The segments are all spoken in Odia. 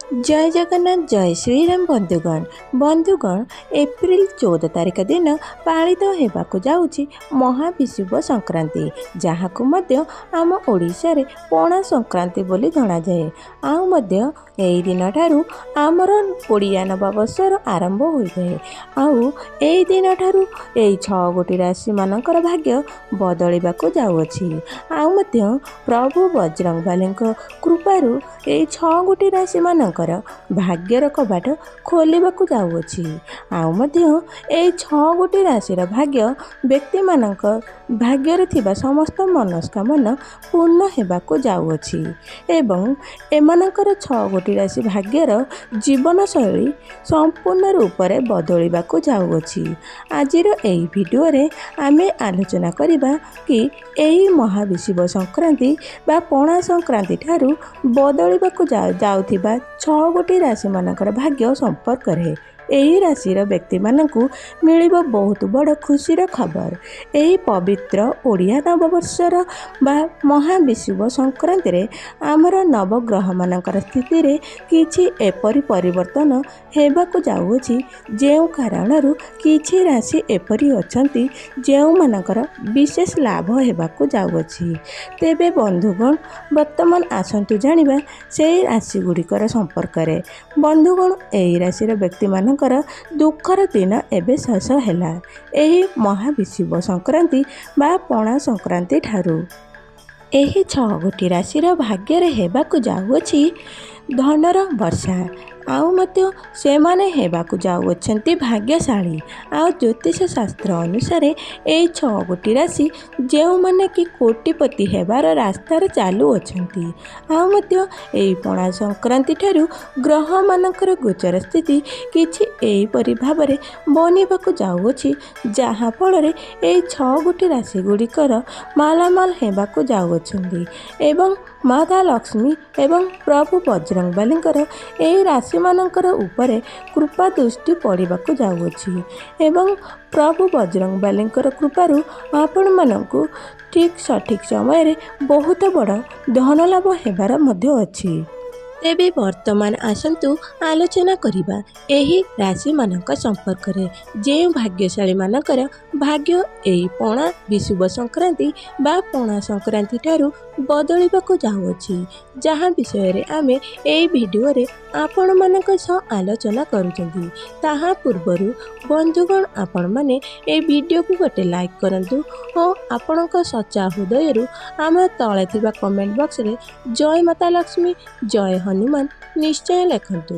जय जगन्नाथ जय श्रीराम बंधुगण एप्रिल 14 तारिख दिन पालित होगाकू जाऊँगी महाविषुव संक्रांति जहाँ को मध्य आम ओडिशा रे पणा संक्रांति बोली जना जाए। आउ मध्य एही दिन ठारू आमर ओडिया नववर्षर आरंभ होइए। आउ एही दिन ठारू एही 6 गोटी राशि मानकर भाग्य बदलिबाकू जाउअछि। आउ मध्य प्रभु बजरंगबलीଙ୍କ कृपारू एही 6 गोटी राशि मानकर भाग्यर कबाट खोलिबाकू जाउअछि। आउ मध्य एही 6 गोटी राशिर भाग्य व्यक्ति मानक भाग्यर थिबा समस्त मनस्कामना पूर्ण हेबाकू जाउअछि एवं एमानकर 6 गोटी राशि भाग्यर जीवन शैली संपूर्ण रूप से बदलिबाकू जाउअछि। आजिर एही भिडियो रे आमे आलोचना करिबा कि एही महाविषुव संक्रांति बा पणा संक्रांति ठारू बदलिबाकू जाउथिबा 6 गोटी राशि मानकर भाग्य संपर्क रे। एही राशिर व्यक्ति मानकू मिलिबो बहुत बड़ खुशीर खबर। एही पवित्र ओडिया नववर्षर बा महाविषुव संक्रांति रे आमर नवग्रह मानकर स्थिति रे किछि एपरि परिवर्तन हेबाकू जाउछि जेउ कारणरू किछि राशि एपरि अछंती जेउ मानकर विशेष लाभ हेबाकू जाउछि। तेबे बंधुगण वर्तमान आसंतु जानिबा सेही राशि गुड़िकर संपर्क रे। बंधुगण एही राशिर व्यक्ति मानकर दुखर दिन एबे शेष हैला एही महाविषुव संक्रांति बा पणा संक्रांति ठारू। एही 6 गोटी राशिर भाग्य रे हेबाकू जाउछि धनर वर्षा। आउ मध्य सेमाने हेबाकू जाउछंती भाग्यशाली। आउ ज्योतिष शास्त्र अनुसार एही 6 गोटी राशि जेउ माने कि कोटिपति हेबार रास्तार चालू अछंती। आउ मध्य एही पणा संक्रांति ठारू ग्रह मानकर गोचर स्थिति किछि एही परि भाबरे बनिबाकू जाउछि जहाँ फल रे एही 6 गोटी राशि गुड़िकर मालामाल हेबाकू जाउछंती एवं माता लक्ष्मी एवं प्रभु बजरंगबलीଙ୍କର एही राशि मानकर उपरे कृपा दृष्टि पड़िबाकू जाउछि एवं प्रभु बजरंगबलीଙ୍କର कृपारू आपण मानकू ठीक सठिक समय रे बहुत बड़ धन लाभ हेबार मध्य अछि। तेबे वर्तमान आसंतु आलोचना करिबा एही राशि मानक संपर्क रे जे भाग्यशाली मानकर भाग्य एही पणा विषुव संक्रांति बा पणा संक्रांति ठारू बदलिबाकू जाउछि जहाँ विषय रे आमे एही वीडियो रे आपण मानक सह आलोचना करूछंती। ताहा पूर्वरु बंधुगण आपण माने ए वीडियो को गोटे लाइक करंतु और आपणक सच्चा हृदयरु आम तळे थिबा कमेंट बॉक्स रे जय माता लक्ष्मी जय हनुमान निश्चय लिखंतु।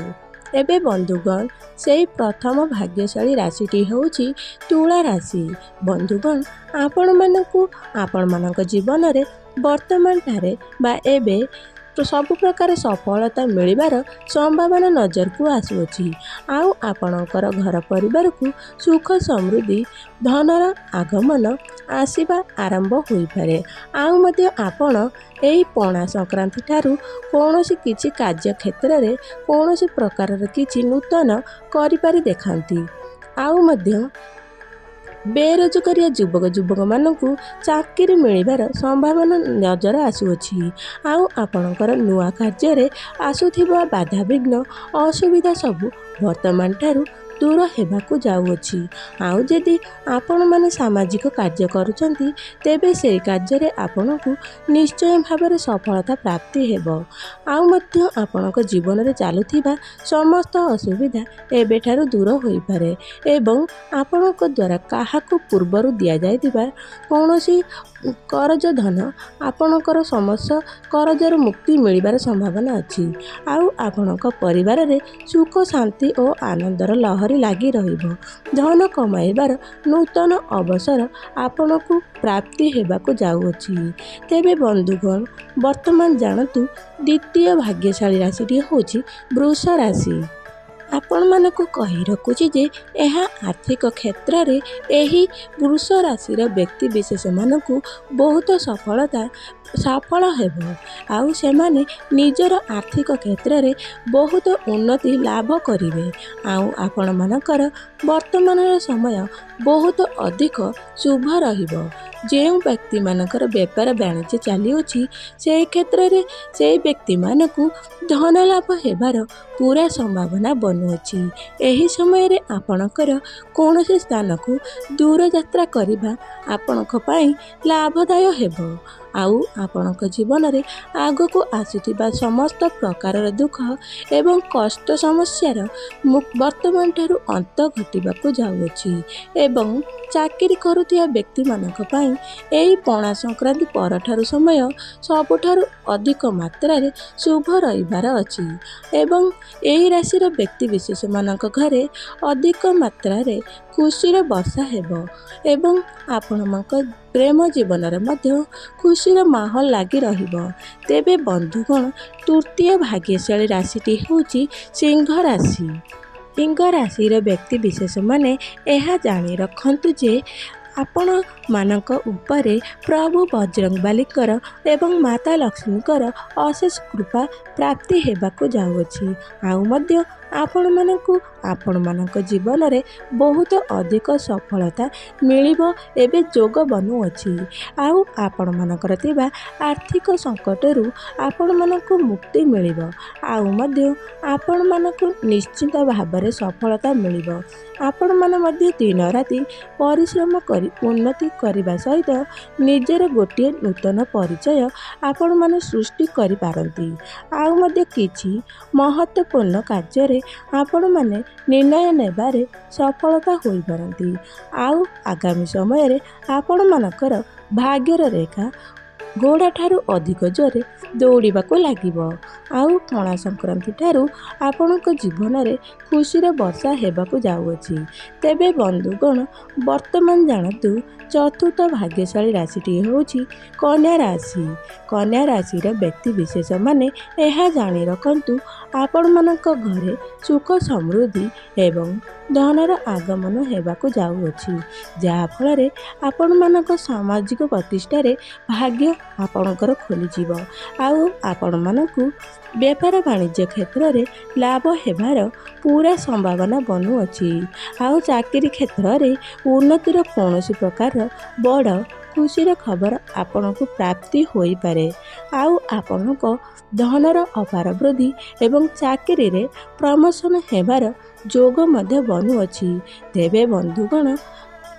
एबे बंधुगण से प्रथम भाग्यशाली राशिटी होउछि तुला राशि। बंधुगण आपण मानकू आपण मानक जीवन रे वर्तमान ठारे बा एबे सबु प्रकार सफलता मिलिबार संभावना नजर को आसुछि। आउ आपणकर घर परिवार को सुख समृद्धि धनर आगमन आसीबा आरंभ होई पारे। आउ मध्य आपण एही पणा संक्रांति ठारू कोनोसी किछि कार्य क्षेत्र रे कोनोसी प्रकार किछि नूतन करिपारि देखांती। आउ मध्य बेरोजगारिया युवक युवक मानकू चाकरी मिलिबार संभावना नजर आसुछि। आउ आपणकर नुआ कार्य रे आसुथिबा बाधा विघ्न असुविधा सबु वर्तमान ठारू दूर हेबाकू जाउछि। आउ जदि आपण माने सामाजिक कार्य करूछंती तेबे से कार्य रे आपनकू निश्चय भाବରେ सफलता प्राप्ति हेबो। आउ मध्य आपणक जीवन रे चालुथिबा समस्त असुविधा एबे ठारू दूर होई पारे एवं आपणक द्वारा काहाकू पूर्वरु दिया जायतिबा कोनोसी करज धन आपणकर समस्या करजर मुक्ति मिलिबार संभावना अछि। आउ आपणक परिवार रे सुख शांति और आनंदर लहरी लागी रहिबो। धन कमाइबार नूतन अवसर आपणकू प्राप्ति हेबाकू जाउछि। तेबे बंधुगण वर्तमान जानतु द्वितीय भाग्यशाली राशिटी होछि वृष राशि। आपण मानकू कही रखुछि जे एहा आर्थिक क्षेत्र रे एही वृष राशिर व्यक्ति विशेष मानकू बहुत सफल हेबो। आउ सेमाने निजर आर्थिक क्षेत्र रे बहुत उन्नति लाभ करिवे। आउ आपण मानकर वर्तमान समय बहुत अधिक शुभ रहिबो। ଯେଉଁ ବ୍ୟକ୍ତିମାନଙ୍କର ବେପାର ବାଣିଜ୍ୟ ଚାଲିଅଛି ସେହି କ୍ଷେତ୍ରରେ ସେହି ବ୍ୟକ୍ତିମାନଙ୍କୁ ଧନ ଲାଭ ହେବାର ପୁରା ସମ୍ଭାବନା ବନୁଅଛି। ଏହି ସମୟରେ ଆପଣଙ୍କର କୌଣସି ସ୍ଥାନକୁ ଦୂର ଯାତ୍ରା କରିବା ଆପଣଙ୍କ ପାଇଁ ଲାଭଦାୟ ହେବ। ଆଉ ଆପଣଙ୍କ ଜୀବନରେ ଆଗକୁ ଆସୁଥିବା ସମସ୍ତ ପ୍ରକାରର ଦୁଃଖ ଏବଂ କଷ୍ଟ ସମସ୍ୟାର ବର୍ତ୍ତମାନ ଠାରୁ ଅନ୍ତ ଘଟିବାକୁ ଯାଉଅଛି ଏବଂ ଚାକିରି କରୁଥିବା ବ୍ୟକ୍ତିମାନଙ୍କ ପାଇଁ ଏହି ପଣା ସଂକ୍ରାନ୍ତି ପରଠାରୁ ସମୟ ସବୁଠାରୁ ଅଧିକ ମାତ୍ରାରେ ଶୁଭ ରହିବାର ଅଛି ଏବଂ ଏହି ରାଶିର ବ୍ୟକ୍ତିବିଶେଷମାନଙ୍କ ଘରେ ଅଧିକ ମାତ୍ରାରେ ଖୁସିର ବର୍ଷା ହେବ ଏବଂ ଆପଣଙ୍କ ପ୍ରେମ ଜୀବନରେ ମଧ୍ୟ ଖୁସିର ମାହୋଲ ଲାଗି ରହିବ। ତେବେ ବନ୍ଧୁଗଣ, ତୃତୀୟ ଭାଗ୍ୟଶାଳୀ ରାଶିଟି ହେଉଛି ସିଂହ ରାଶି। ସିଂହ ରାଶିର ବ୍ୟକ୍ତିବିଶେଷମାନେ ଏହା ଜାଣି ରଖନ୍ତୁ ଯେ ଆପଣମାନଙ୍କ ଉପରେ ପ୍ରଭୁ ବଜରଙ୍ଗବାଲୀଙ୍କର ଏବଂ ମାତା ଲକ୍ଷ୍ମୀଙ୍କର ଅଶେଷ କୃପା ପ୍ରାପ୍ତି ହେବାକୁ ଯାଉଅଛି। ଆଉ ମଧ୍ୟ ଆପଣମାନଙ୍କୁ ଆପଣମାନଙ୍କ ଜୀବନରେ ବହୁତ ଅଧିକ ସଫଳତା ମିଳିବ ଏବେ ଯୋଗ ବନୁଅଛି। ଆଉ ଆପଣମାନଙ୍କର ଥିବା ଆର୍ଥିକ ସଙ୍କଟରୁ ଆପଣମାନଙ୍କୁ ମୁକ୍ତି ମିଳିବ। ଆଉ ମଧ୍ୟ ଆପଣମାନଙ୍କୁ ନିଶ୍ଚିତ ଭାବରେ ସଫଳତା ମିଳିବ। ଆପଣମାନେ ମଧ୍ୟ ଦିନ ରାତି ପରିଶ୍ରମ କରି ଉନ୍ନତି କରିବା ସହିତ ନିଜର ଗୋଟିଏ ନୂତନ ପରିଚୟ ଆପଣମାନେ ସୃଷ୍ଟି କରିପାରନ୍ତି। ଆଉ ମଧ୍ୟ କିଛି ମହତ୍ତ୍ୱପୂର୍ଣ୍ଣ କାର୍ଯ୍ୟରେ ଆପଣମାନେ ନିର୍ଣ୍ଣୟ ନେବାରେ ସଫଳତା ହୋଇପାରନ୍ତି। ଆଉ ଆଗାମୀ ସମୟରେ ଆପଣମାନଙ୍କର ଭାଗ୍ୟର ରେଖା ଘୋଡ଼ାଠାରୁ ଅଧିକ ଜୋରରେ ଦୌଡ଼ିବାକୁ ଲାଗିବ। ଆଉ ପଣା ସଂକ୍ରାନ୍ତି ଠାରୁ ଆପଣଙ୍କ ଜୀବନରେ ଖୁସିର ବର୍ଷା ହେବାକୁ ଯାଉଅଛି। ତେବେ ବନ୍ଧୁଗଣ, ବର୍ତ୍ତମାନ ଜାଣନ୍ତୁ ଚତୁର୍ଥ ଭାଗ୍ୟଶାଳୀ ରାଶିଟି ହେଉଛି କନ୍ୟା ରାଶି। କନ୍ୟା ରାଶିର ବ୍ୟକ୍ତିବିଶେଷମାନେ ଏହା ଜାଣି ରଖନ୍ତୁ ଆପଣମାନଙ୍କ ଘରେ ସୁଖ ସମୃଦ୍ଧି ଏବଂ ଧନର ଆଗମନ ହେବାକୁ ଯାଉଅଛି, ଯାହାଫଳରେ ଆପଣମାନଙ୍କ ସାମାଜିକ ପ୍ରତିଷ୍ଠାରେ ଭାଗ୍ୟ ଆପଣଙ୍କର ଖୋଲିଯିବ। ଆଉ ଆପଣମାନଙ୍କୁ ବେପାର ବାଣିଜ୍ୟ କ୍ଷେତ୍ରରେ ଲାଭ ହେବାର ପୁରା ସମ୍ଭାବନା ବନୁଅଛି। ଆଉ ଚାକିରି କ୍ଷେତ୍ରରେ ଉନ୍ନତିର କୌଣସି ପ୍ରକାରର ବଡ଼ ଖୁସିର ଖବର ଆପଣଙ୍କୁ ପ୍ରାପ୍ତି ହୋଇପାରେ। ଆଉ ଆପଣଙ୍କ ଧନର ଅପାର ବୃଦ୍ଧି ଏବଂ ଚାକିରିରେ ପ୍ରମୋସନ ହେବାର ଯୋଗ ମଧ୍ୟ ବନୁଅଛି। ତେବେ ବନ୍ଧୁଗଣ,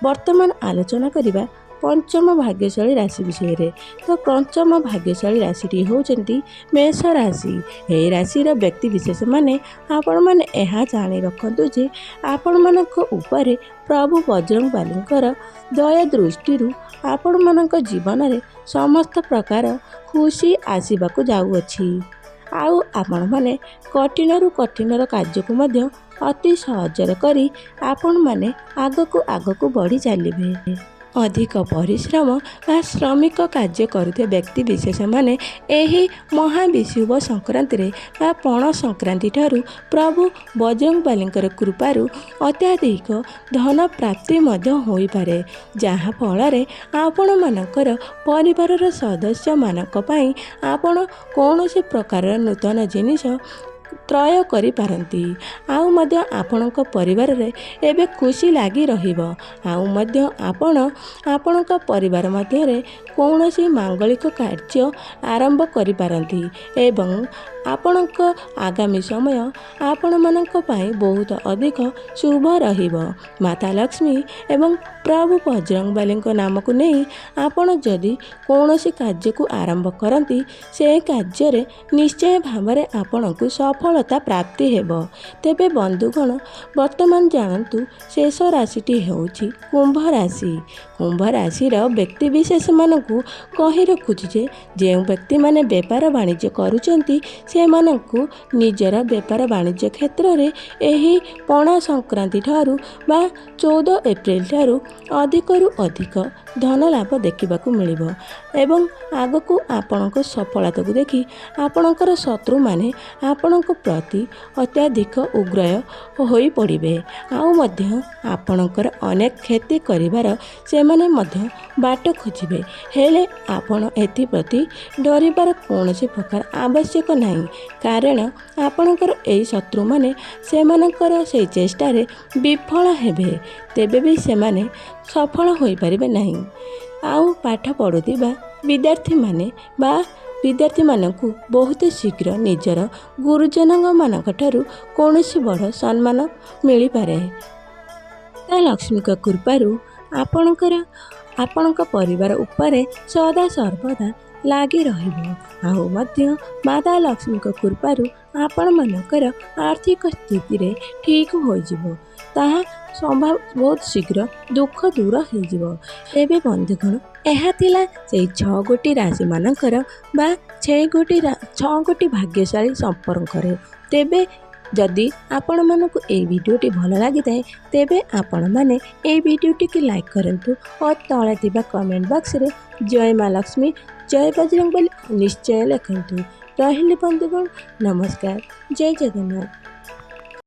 ବର୍ତ୍ତମାନ ଆଲୋଚନା କରିବା ପଞ୍ଚମ ଭାଗ୍ୟଶାଳୀ ରାଶି ବିଷୟରେ। ତ ପଞ୍ଚମ ଭାଗ୍ୟଶାଳୀ ରାଶିଟି ହେଉଛନ୍ତି ମେଷ ରାଶି। ଏହି ରାଶିର ବ୍ୟକ୍ତିବିଶେଷମାନେ ଆପଣମାନେ ଏହା ଜାଣି ରଖନ୍ତୁ ଯେ ଆପଣମାନଙ୍କ ଉପରେ ପ୍ରଭୁ ବଜରଙ୍ଗବାଲୀଙ୍କର ଦୟା ଦୃଷ୍ଟିରୁ ଆପଣମାନଙ୍କ ଜୀବନରେ ସମସ୍ତ ପ୍ରକାର ଖୁସି ଆସିବାକୁ ଯାଉଅଛି। ଆଉ ଆପଣମାନେ କଠିନରୁ କଠିନର କାର୍ଯ୍ୟକୁ ମଧ୍ୟ ଅତି ସହଜରେ କରି ଆପଣମାନେ ଆଗକୁ ବଢ଼ି ଚାଲିବେ। ଅଧିକ ପରିଶ୍ରମ ବା ଶ୍ରମିକ କାର୍ଯ୍ୟ କରୁଥିବା ବ୍ୟକ୍ତିବିଶେଷମାନେ ଏହି ମହାବିଷୁବ ସଂକ୍ରାନ୍ତିରେ ବା ପଣା ସଂକ୍ରାନ୍ତି ଠାରୁ ପ୍ରଭୁ ବଜରଙ୍ଗବାଲୀଙ୍କର କୃପାରୁ ଅତ୍ୟଧିକ ଧନ ପ୍ରାପ୍ତି ମଧ୍ୟ ହୋଇପାରେ, ଯାହାଫଳରେ ଆପଣମାନଙ୍କର ପରିବାରର ସଦସ୍ୟମାନଙ୍କ ପାଇଁ ଆପଣ କୌଣସି ପ୍ରକାରର ନୂତନ ଜିନିଷ କ୍ରୟ କରିପାରନ୍ତି। ଆଉ ମଧ୍ୟ ଆପଣଙ୍କ ପରିବାରରେ ଏବେ ଖୁସି ଲାଗି ରହିବ। ଆଉ ମଧ୍ୟ ଆପଣ ଆପଣଙ୍କ ପରିବାର ମଧ୍ୟରେ କୌଣସି ମାଙ୍ଗଳିକ କାର୍ଯ୍ୟ ଆରମ୍ଭ କରିପାରନ୍ତି ଏବଂ ଆପଣଙ୍କ ଆଗାମୀ ସମୟ ଆପଣମାନଙ୍କ ପାଇଁ ବହୁତ ଅଧିକ ଶୁଭ ରହିବ। ମାତା ଲକ୍ଷ୍ମୀ ଏବଂ ପ୍ରଭୁ ବଜରଙ୍ଗବାଲୀଙ୍କ ନାମକୁ ନେଇ ଆପଣ ଯଦି କୌଣସି କାର୍ଯ୍ୟକୁ ଆରମ୍ଭ କରନ୍ତି, ସେ କାର୍ଯ୍ୟରେ ନିଶ୍ଚୟ ଭାବରେ ଆପଣଙ୍କୁ ସଫଳତା ପ୍ରାପ୍ତି ହେବ। ତେବେ ବନ୍ଧୁଗଣ, ବର୍ତ୍ତମାନ ଜାଣନ୍ତୁ ଶେଷ ରାଶିଟି ହେଉଛି କୁମ୍ଭ ରାଶି। କୁମ୍ଭ ରାଶିର ବ୍ୟକ୍ତିବିଶେଷମାନଙ୍କୁ କହି ରଖୁଛି ଯେ ଯେଉଁ ବ୍ୟକ୍ତିମାନେ ବେପାର ବାଣିଜ୍ୟ କରୁଛନ୍ତି ସେମାନଙ୍କୁ ନିଜର ବେପାର ବାଣିଜ୍ୟ କ୍ଷେତ୍ରରେ ଏହି ପଣା ସଂକ୍ରାନ୍ତି ଠାରୁ ବା 14 ଏପ୍ରିଲ ଠାରୁ ଅଧିକରୁ ଅଧିକ ଧନ ଲାଭ ଦେଖିବାକୁ ମିଳିବ ଏବଂ ଆଗକୁ ଆପଣଙ୍କ ସଫଳତାକୁ ଦେଖି ଆପଣଙ୍କର ଶତ୍ରୁମାନେ ଆପଣଙ୍କ ପ୍ରତି ଅତ୍ୟଧିକ ଉଗ୍ର ହୋଇ ପଡ଼ିବେ। ଆଉ ମଧ୍ୟ ଆପଣଙ୍କର ଅନେକ କ୍ଷତି କରିବାର ସେମାନେ ମଧ୍ୟ ବାଟ ଖୋଜିବେ। ହେଲେ ଆପଣ ଏଥିପ୍ରତି ଡରିବାର କୌଣସି ପ୍ରକାର ଆବଶ୍ୟକ ନାହିଁ। କାରଣ ଆପଣଙ୍କର ଏହି ଶତ୍ରୁମାନେ ସେମାନଙ୍କର ସେହି ଚେଷ୍ଟାରେ ବିଫଳ ହେବେ, ତେବେ ବି ସେମାନେ ସଫଳ ହୋଇପାରିବେ ନାହିଁ। ଆଉ ପାଠ ପଢ଼ୁଥିବା ବିଦ୍ୟାର୍ଥୀମାନଙ୍କୁ ବହୁତ ଶୀଘ୍ର ନିଜର ଗୁରୁଜନଙ୍କମାନଙ୍କଠାରୁ କୌଣସି ବଡ଼ ସମ୍ମାନ ମିଳିପାରେ। ମାତା ଲକ୍ଷ୍ମୀଙ୍କ କୃପାରୁ ଆପଣଙ୍କ ପରିବାର ଉପରେ ସଦା ସର୍ବଦା ଲାଗି ରହିବ। ଆଉ ମଧ୍ୟ ମାତା ଲକ୍ଷ୍ମୀଙ୍କ କୃପାରୁ ଆପଣମାନଙ୍କର ଆର୍ଥିକ ସ୍ଥିତିରେ ଠିକ୍ ହୋଇଯିବ। ତାହା ବହୁତ ଶୀଘ୍ର ଦୁଃଖ ଦୂର ହୋଇଯିବ। ଏବେ ବନ୍ଧୁଗଣ, ଏହା ଥିଲା ସେହି 6 ଗୋଟି ରାଶିମାନଙ୍କର ବା 6 ଗୋଟି ଭାଗ୍ୟଶାଳୀ ସମ୍ପର୍କରେ। ତେବେ ଯଦି ଆପଣମାନଙ୍କୁ ଏହି ଭିଡ଼ିଓଟି ଭଲ ଲାଗିଥାଏ, ତେବେ ଆପଣମାନେ ଏହି ଭିଡ଼ିଓଟିକୁ ଲାଇକ୍ କରନ୍ତୁ ଓ ତଳେ ଥିବା କମେଣ୍ଟ ବକ୍ସରେ ଜୟ ମା ଲକ୍ଷ୍ମୀ, ଜୟ ବଜରଙ୍ଗ ବୋଲି ନିଶ୍ଚୟ ଲେଖନ୍ତୁ। ରହିଲି ବନ୍ଧୁଗଣ, ନମସ୍କାର, ଜୟ ଜଗନ୍ନାଥ।